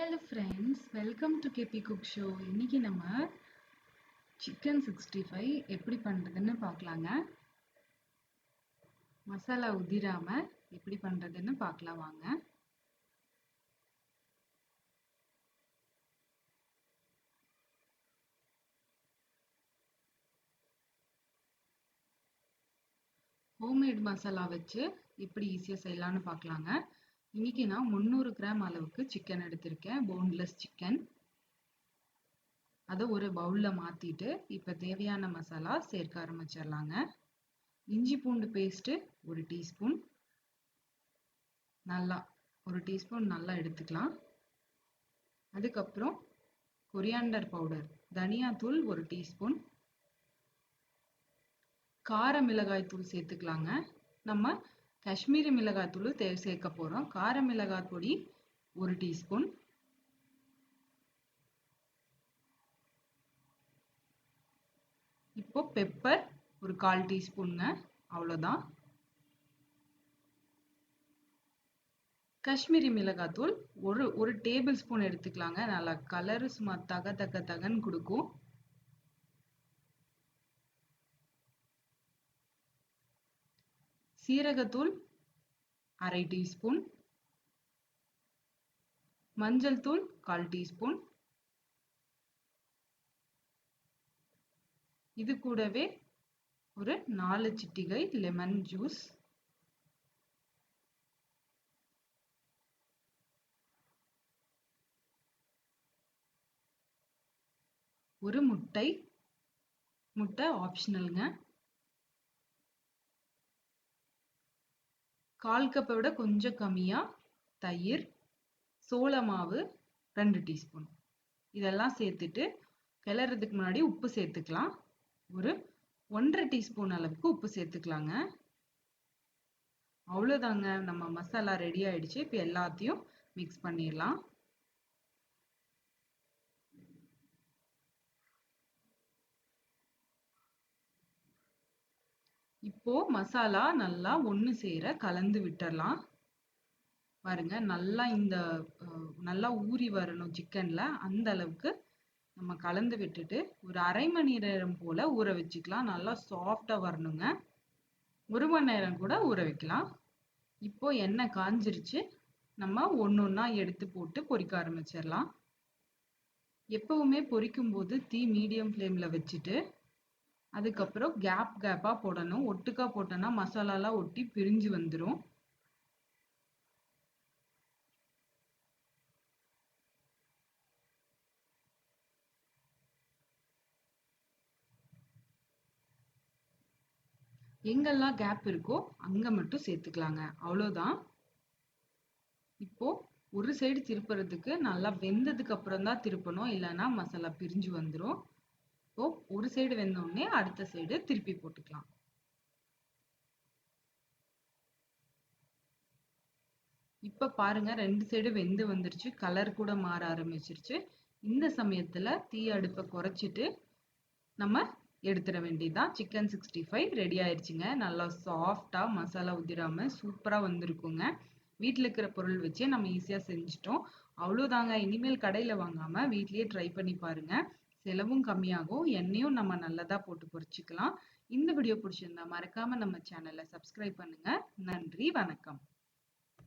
Hello friends, welcome to KP Cook Show. இன்னைக்கு நம்ம chicken 65 எப்படி பண்றதுன்னு பார்க்கலாங்க. மசாலா உதிராம எப்படி பண்றதுன்னு பார்க்கலாம் வாங்க. ஹோம்மேட் மசாலா வச்சு எப்படி ஈஸியா செய்யலாம்னு பார்க்கலாங்க. இன்னைக்கு நான் 300 கிராம் அளவுக்கு சிக்கன் எடுத்திருக்கேன், போன்லெஸ் சிக்கன். அதை ஒரு பவுல்ல மாத்திட்டு இப்ப தேவையான மசாலா சேர்க்க ஆரம்பிச்சிடலாங்க. இஞ்சி பூண்டு பேஸ்ட் 1 டீஸ்பூன், ஒரு டீஸ்பூன் நல்லா எடுத்துக்கலாம். அதுக்கப்புறம் கொரியாண்டர் பவுடர், தனியாத்தூள் 1 டீஸ்பூன், கார மிளகாய் தூள் சேர்த்துக்கலாங்க. நம்ம காஷ்மீரி மிளகாய் தூள் சேர்க்க போறோம். கார மிளகாய் பொடி 1 டீஸ்பூன், இப்போ பெப்பர் ஒரு 1/4 டீஸ்பூன்ங்க, அவ்வளவுதான். காஷ்மீரி மிளகாய் தூள் ஒரு டேபிள் ஸ்பூன் எடுத்துக்கலாங்க. நல்லா கலர் சும்மா தகன்னு கொடுக்கும். சீரகத்தூள் 1/2 டீஸ்பூன், மஞ்சள் தூள் 1/4 டீஸ்பூன். இது கூடவே ஒரு 4 சிட்டிகை லெமன் ஜூஸ், ஒரு முட்டை ஆப்ஷனல்ங்க. 1/4 கப்பை விட கொஞ்சம் கம்மியா தயிர், சோள மாவு 2 டீஸ்பூன். இதெல்லாம் சேர்த்துட்டு கிளறதுக்கு முன்னாடி உப்பு சேர்த்துக்கலாம். ஒரு 1/2 டீஸ்பூன் அளவுக்கு உப்பு சேர்த்துக்கலாங்க. அவ்வளவுதாங்க, நம்ம மசாலா ரெடி ஆயிடுச்சு. இப்ப எல்லாத்தையும் மிக்ஸ் பண்ணிடலாம். இப்போ மசாலா நல்லா ஒண்ணு சேர கலந்து விட்டுறலாம். பாருங்க, நல்லா ஊறி வரணும் சிக்கன்ல. அந்த அளவுக்கு நம்ம கலந்து விட்டுட்டு ஒரு 1/2 மணி நேரம் போல ஊற வச்சுக்கலாம். நல்லா சாஃப்டா வரணுங்க. 1 மணி நேரம் கூட ஊற வைக்கலாம். இப்போ எண்ணெய் காஞ்சிருச்சு. நம்ம ஒண்ணொன்னா எடுத்து போட்டு பொரிக்க ஆரம்பிச்சிடலாம். எப்பவுமே பொரிக்கும் போது தீ மீடியம் ஃப்ளேம்ல வச்சுட்டு அதுக்கப்புறம் கேப்பா போடணும். ஒட்டுக்கா போட்டோம்னா மசாலாலாம் ஒட்டி பிரிஞ்சு வந்துடும். எங்கெல்லாம் கேப் இருக்கோ அங்க மட்டும் சேர்த்துக்கலாங்க, அவ்வளவுதான். இப்போ ஒரு சைடு திருப்புறதுக்கு நல்லா வெந்ததுக்கு அப்புறம் தான் திருப்பணும், இல்லைன்னா மசாலா பிரிஞ்சு வந்துடும். இப்போ ஒரு சைடு வெந்தோடனே அடுத்த சைடு திருப்பி போட்டுக்கலாம். இப்ப பாருங்க, 2 சைடு வெந்து வந்துருச்சு, கலர் கூட மாற ஆரம்பிச்சிருச்சு. இந்த சமயத்துல தீ அடுப்பை குறைச்சிட்டு நம்ம எடுத்துட வேண்டியதுதான். சிக்கன் 65 ரெடி ஆயிடுச்சுங்க. நல்லா சாஃப்டா மசாலா உதிராம சூப்பரா வந்திருக்குங்க. வீட்டுல இருக்கிற பொருள் வச்சே நம்ம ஈஸியா செஞ்சுட்டோம். அவ்வளவுதாங்க. இனிமேல் கடையில வாங்காம வீட்லயே ட்ரை பண்ணி பாருங்க. செலவும் கம்மியாகும், எண்ணெயும் நம்ம நல்லதா போட்டு பொரிச்சுக்கலாம். இந்த வீடியோ பிடிச்சிருந்தா மறக்காம நம்ம சேனலை சப்ஸ்கிரைப் பண்ணுங்க. நன்றி, வணக்கம்.